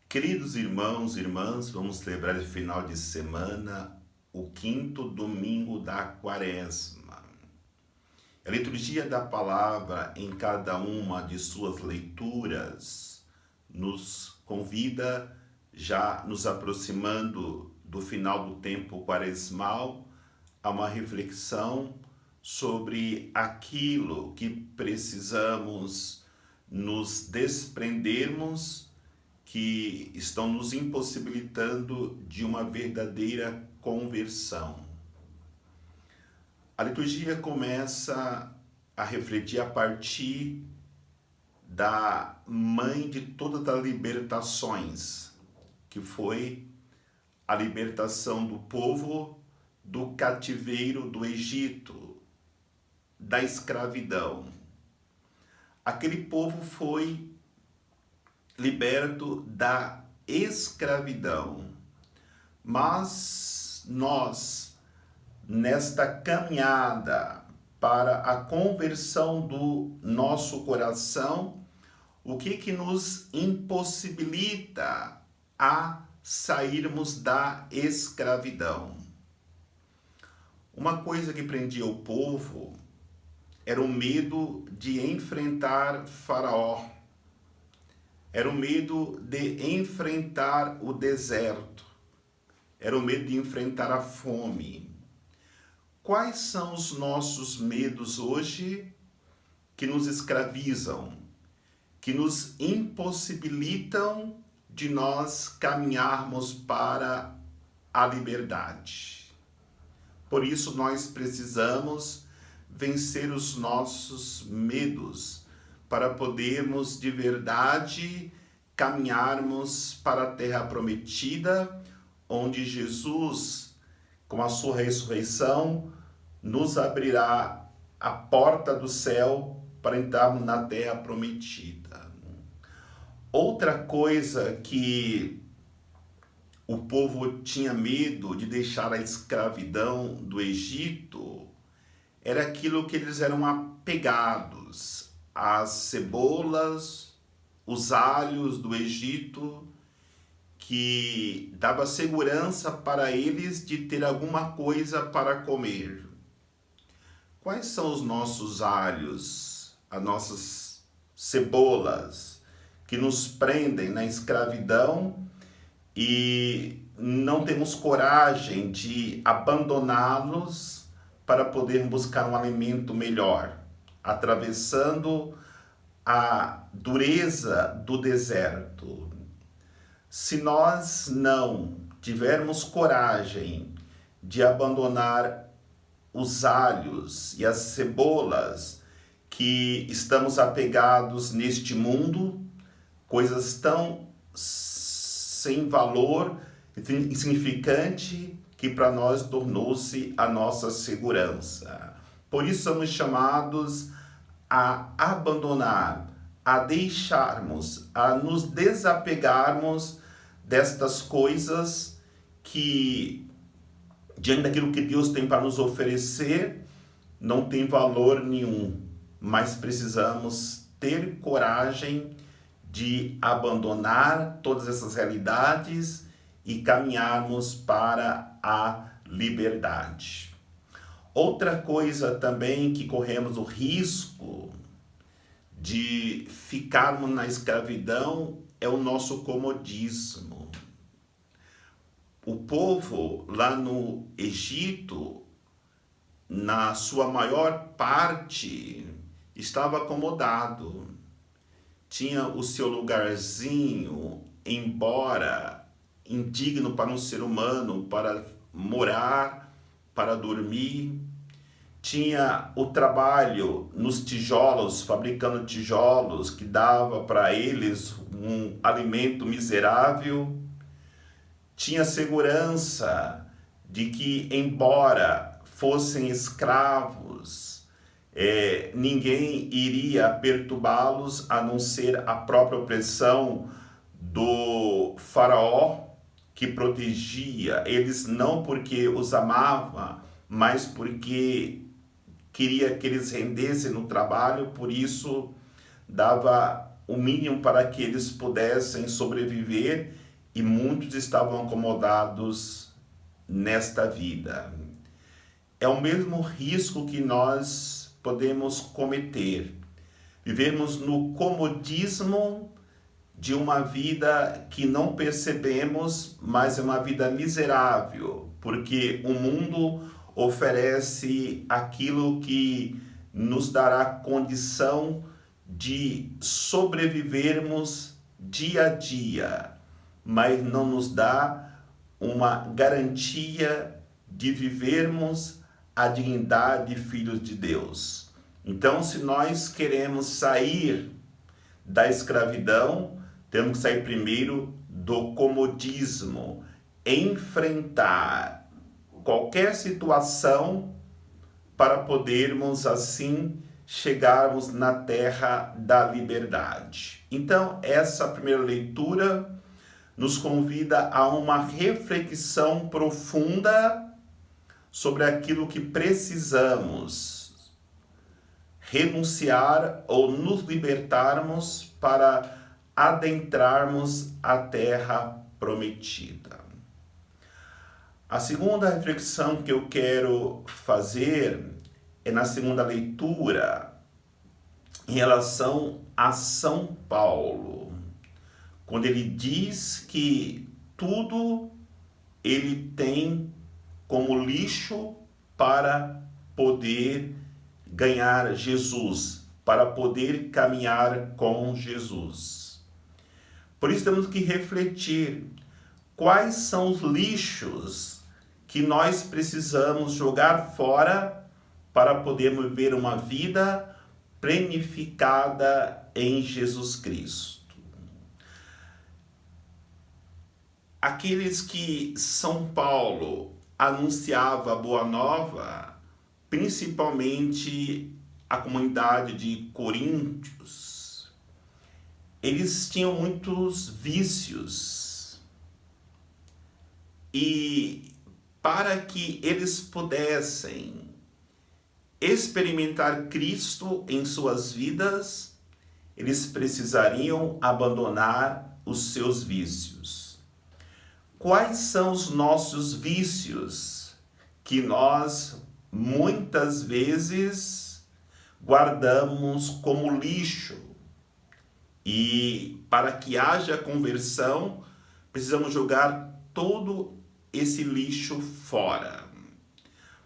Queridos irmãos e irmãs, vamos celebrar esse final de semana, o quinto domingo da Quaresma. A liturgia da palavra, em cada uma de suas leituras, nos convida, já nos aproximando do final do tempo quaresmal, a uma reflexão sobre aquilo que precisamos nos desprendermos, que estão nos impossibilitando de uma verdadeira conversão. A liturgia começa a refletir a partir da mãe de todas as libertações, que foi a libertação do povo do cativeiro do Egito, da escravidão. Aquele povo foi liberto da escravidão. Mas nós, nesta caminhada para a conversão do nosso coração, o que nos impossibilita a sairmos da escravidão? Uma coisa que prendia o povo era o medo de enfrentar Faraó. Era o medo de enfrentar o deserto. Era o medo de enfrentar a fome. Quais são os nossos medos hoje que nos escravizam, que nos impossibilitam de nós caminharmos para a liberdade? Por isso nós precisamos vencer os nossos medos, para podermos de verdade caminharmos para a terra prometida, onde Jesus, com a sua ressurreição, nos abrirá a porta do céu para entrarmos na terra prometida. Outra coisa que o povo tinha medo de deixar a escravidão do Egito era aquilo que eles eram apegados, as cebolas, os alhos do Egito, que dava segurança para eles de ter alguma coisa para comer. Quais são os nossos alhos, as nossas cebolas, que nos prendem na escravidão e não temos coragem de abandoná-los para poder buscar um alimento melhor, atravessando a dureza do deserto? Se nós não tivermos coragem de abandonar os alhos e as cebolas que estamos apegados neste mundo, coisas tão sem valor, insignificante, que para nós tornou-se a nossa segurança. Por isso somos chamados a abandonar, a deixarmos, a nos desapegarmos destas coisas que, diante daquilo que Deus tem para nos oferecer, não tem valor nenhum, mas precisamos ter coragem de abandonar todas essas realidades e caminharmos para a liberdade. Outra coisa também que corremos o risco de ficarmos na escravidão é o nosso comodismo. O povo lá no Egito, na sua maior parte, estava acomodado. Tinha o seu lugarzinho, embora indigno para um ser humano, para morar, para dormir. Tinha o trabalho nos tijolos, fabricando tijolos, que dava para eles um alimento miserável. Tinha segurança de que, embora fossem escravos, ninguém iria perturbá-los, a não ser a própria opressão do faraó, que protegia eles não porque os amava, mas porque queria que eles rendessem no trabalho. Por isso dava o mínimo para que eles pudessem sobreviver, e muitos estavam acomodados nesta vida. É o mesmo risco que nós podemos cometer. Vivemos no comodismo de uma vida que não percebemos, mas é uma vida miserável, porque o mundo oferece aquilo que nos dará condição de sobrevivermos dia a dia, mas não nos dá uma garantia de vivermos a dignidade de filhos de Deus. Então, se nós queremos sair da escravidão, temos que sair primeiro do comodismo, enfrentar qualquer situação para podermos assim chegarmos na terra da liberdade. Então, essa primeira leitura nos convida a uma reflexão profunda sobre aquilo que precisamos renunciar ou nos libertarmos para adentrarmos a terra prometida. A segunda reflexão que eu quero fazer é na segunda leitura, em relação a São Paulo, quando ele diz que tudo ele tem como lixo para poder ganhar Jesus, para poder caminhar com Jesus. Por isso temos que refletir quais são os lixos que nós precisamos jogar fora para podermos viver uma vida planificada em Jesus Cristo. Aqueles que São Paulo anunciava a boa nova, principalmente a comunidade de Coríntios, eles tinham muitos vícios. E para que eles pudessem experimentar Cristo em suas vidas, eles precisariam abandonar os seus vícios. Quais são os nossos vícios que nós muitas vezes guardamos como lixo? E para que haja conversão, precisamos jogar todo esse lixo fora.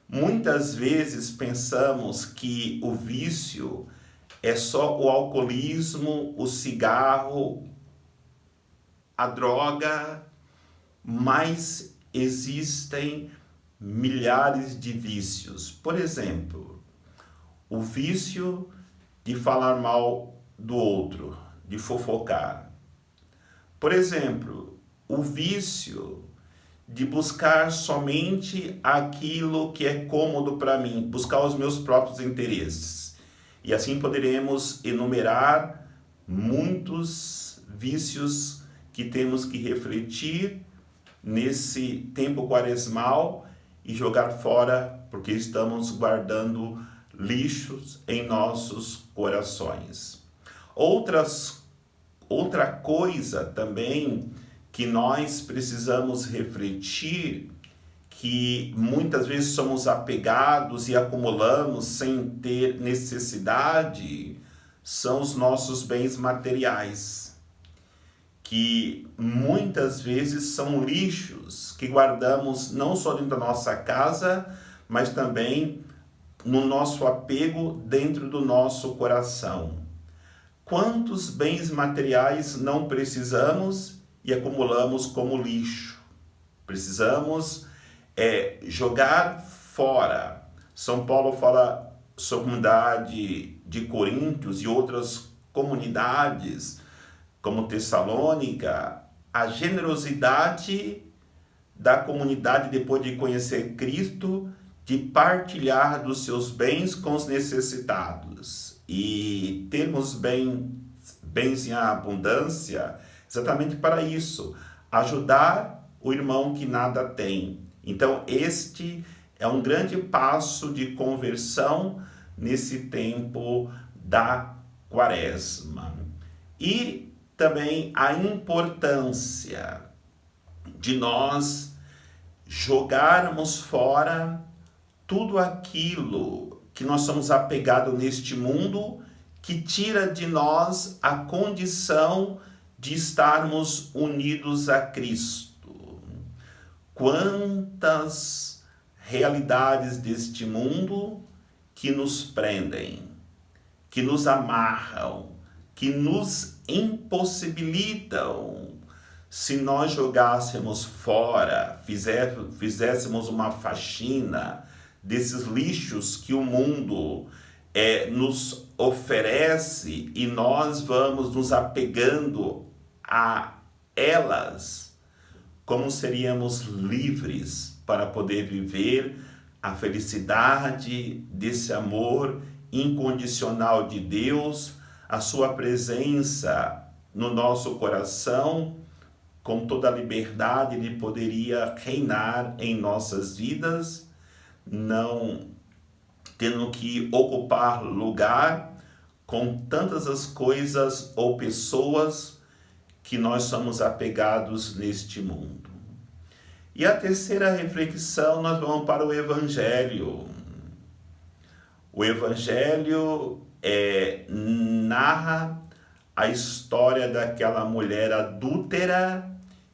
Muitas vezes pensamos que o vício é só o alcoolismo, o cigarro, a droga, mas existem milhares de vícios. Por exemplo, o vício de falar mal do outro, de fofocar. Por exemplo, o vício de buscar somente aquilo que é cômodo para mim, buscar os meus próprios interesses. E assim poderemos enumerar muitos vícios que temos que refletir nesse tempo quaresmal e jogar fora, porque estamos guardando lixos em nossos corações. Outra coisa também que nós precisamos refletir, que muitas vezes somos apegados e acumulamos sem ter necessidade, são os nossos bens materiais, que muitas vezes são lixos que guardamos não só dentro da nossa casa, mas também no nosso apego dentro do nosso coração. Quantos bens materiais não precisamos e acumulamos como lixo? Precisamos jogar fora. São Paulo fala sobre a comunidade de Coríntios e outras comunidades, como Tessalônica, a generosidade da comunidade depois de conhecer Cristo, de partilhar dos seus bens com os necessitados. E termos bens em abundância, exatamente para isso, ajudar o irmão que nada tem. Então, este é um grande passo de conversão nesse tempo da Quaresma. E também a importância de nós jogarmos fora tudo aquilo que nós somos apegados neste mundo, que tira de nós a condição de estarmos unidos a Cristo. Quantas realidades deste mundo que nos prendem, que nos amarram, que nos impossibilitam. Se nós jogássemos fora, fizéssemos uma faxina desses lixos que o mundo nos oferece e nós vamos nos apegando a elas, como seríamos livres para poder viver a felicidade desse amor incondicional de Deus, a sua presença no nosso coração, com toda a liberdade ele poderia reinar em nossas vidas, não tendo que ocupar lugar com tantas as coisas ou pessoas que nós somos apegados neste mundo. E a terceira reflexão, nós vamos para o Evangelho. O Evangelho narra a história daquela mulher adúltera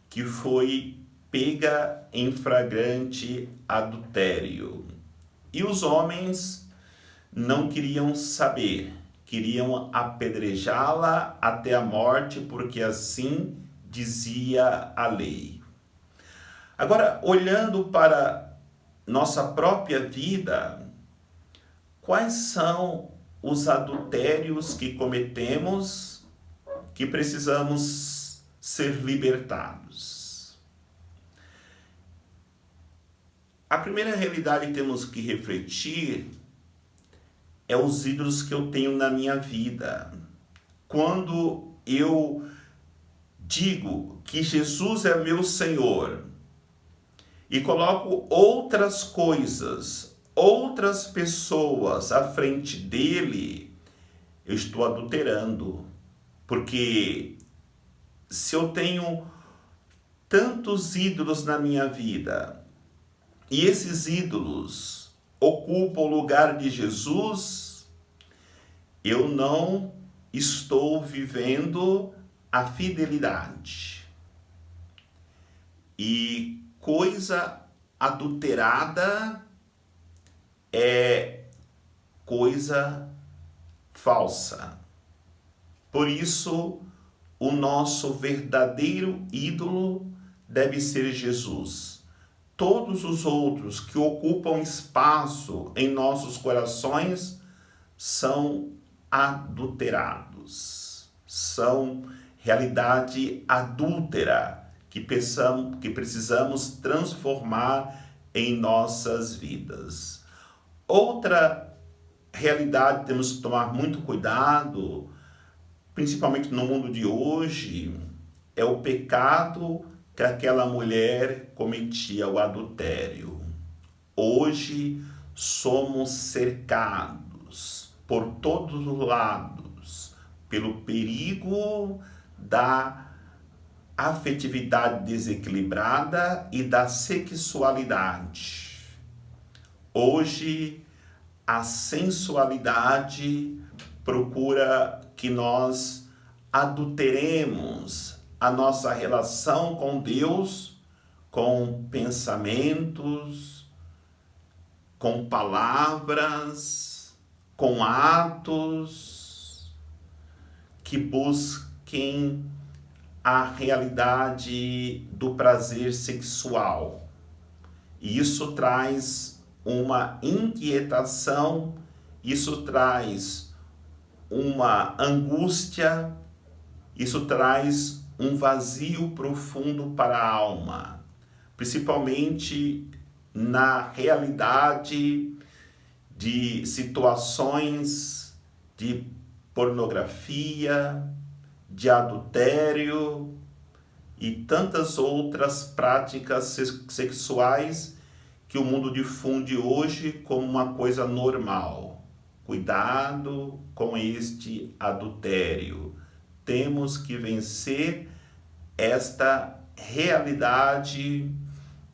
que foi pega em flagrante adultério. E os homens não queriam saber, queriam apedrejá-la até a morte, porque assim dizia a lei. Agora, olhando para nossa própria vida, quais são os adultérios que cometemos que precisamos ser libertados? A primeira realidade que temos que refletir é os ídolos que eu tenho na minha vida. Quando eu digo que Jesus é meu Senhor e coloco outras coisas, outras pessoas à frente dele, eu estou adulterando. Porque se eu tenho tantos ídolos na minha vida e esses ídolos ocupam o lugar de Jesus, eu não estou vivendo a fidelidade. E coisa adulterada é coisa falsa. Por isso, o nosso verdadeiro ídolo deve ser Jesus. Todos os outros que ocupam espaço em nossos corações são adulterados, são realidade adúltera que precisamos transformar em nossas vidas. Outra realidade que temos que tomar muito cuidado, principalmente no mundo de hoje, é o pecado que aquela mulher cometia, o adultério. Hoje somos cercados por todos os lados pelo perigo da afetividade desequilibrada e da sexualidade. Hoje a sensualidade procura que nós adulteremos a nossa relação com Deus, com pensamentos, com palavras, com atos que busquem a realidade do prazer sexual. E isso traz uma inquietação, isso traz uma angústia, isso traz um vazio profundo para a alma, principalmente na realidade de situações de pornografia, de adultério e tantas outras práticas sexuais que o mundo difunde hoje como uma coisa normal. Cuidado com este adultério. temos que vencer esta realidade,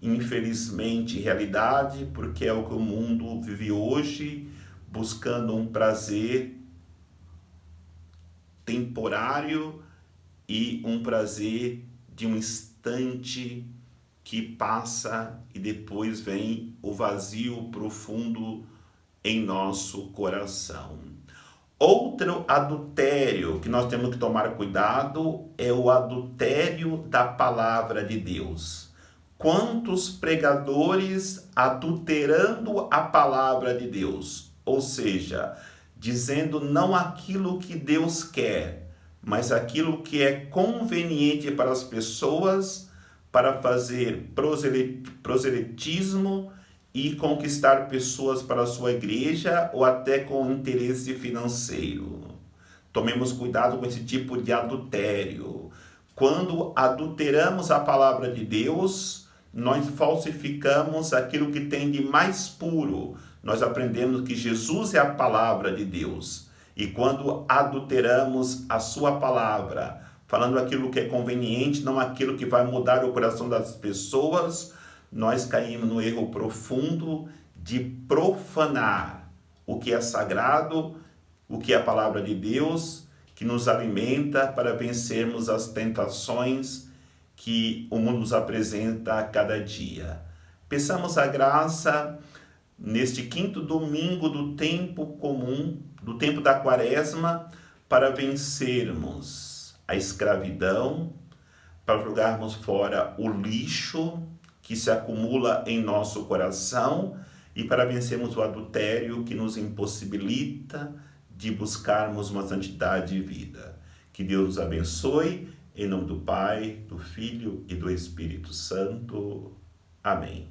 infelizmente realidade, porque é o que o mundo vive hoje, buscando um prazer temporário e um prazer de um instante que passa e depois vem o vazio profundo em nosso coração. Outro adultério que nós temos que tomar cuidado é o adultério da palavra de Deus. Quantos pregadores adulterando a palavra de Deus, ou seja, dizendo não aquilo que Deus quer, mas aquilo que é conveniente para as pessoas, para fazer proselitismo e conquistar pessoas para a sua igreja ou até com interesse financeiro. Tomemos cuidado com esse tipo de adultério. Quando adulteramos a palavra de Deus, nós falsificamos aquilo que tem de mais puro. Nós aprendemos que Jesus é a palavra de Deus. E quando adulteramos a sua palavra, falando aquilo que é conveniente, não aquilo que vai mudar o coração das pessoas, nós caímos no erro profundo de profanar o que é sagrado, o que é a palavra de Deus, que nos alimenta para vencermos as tentações que o mundo nos apresenta a cada dia. Peçamos a graça neste quinto domingo do tempo comum, do tempo da quaresma, para vencermos a escravidão, para jogarmos fora o lixo que se acumula em nosso coração e para vencermos o adultério que nos impossibilita de buscarmos uma santidade de vida. Que Deus nos abençoe, em nome do Pai, do Filho e do Espírito Santo. Amém.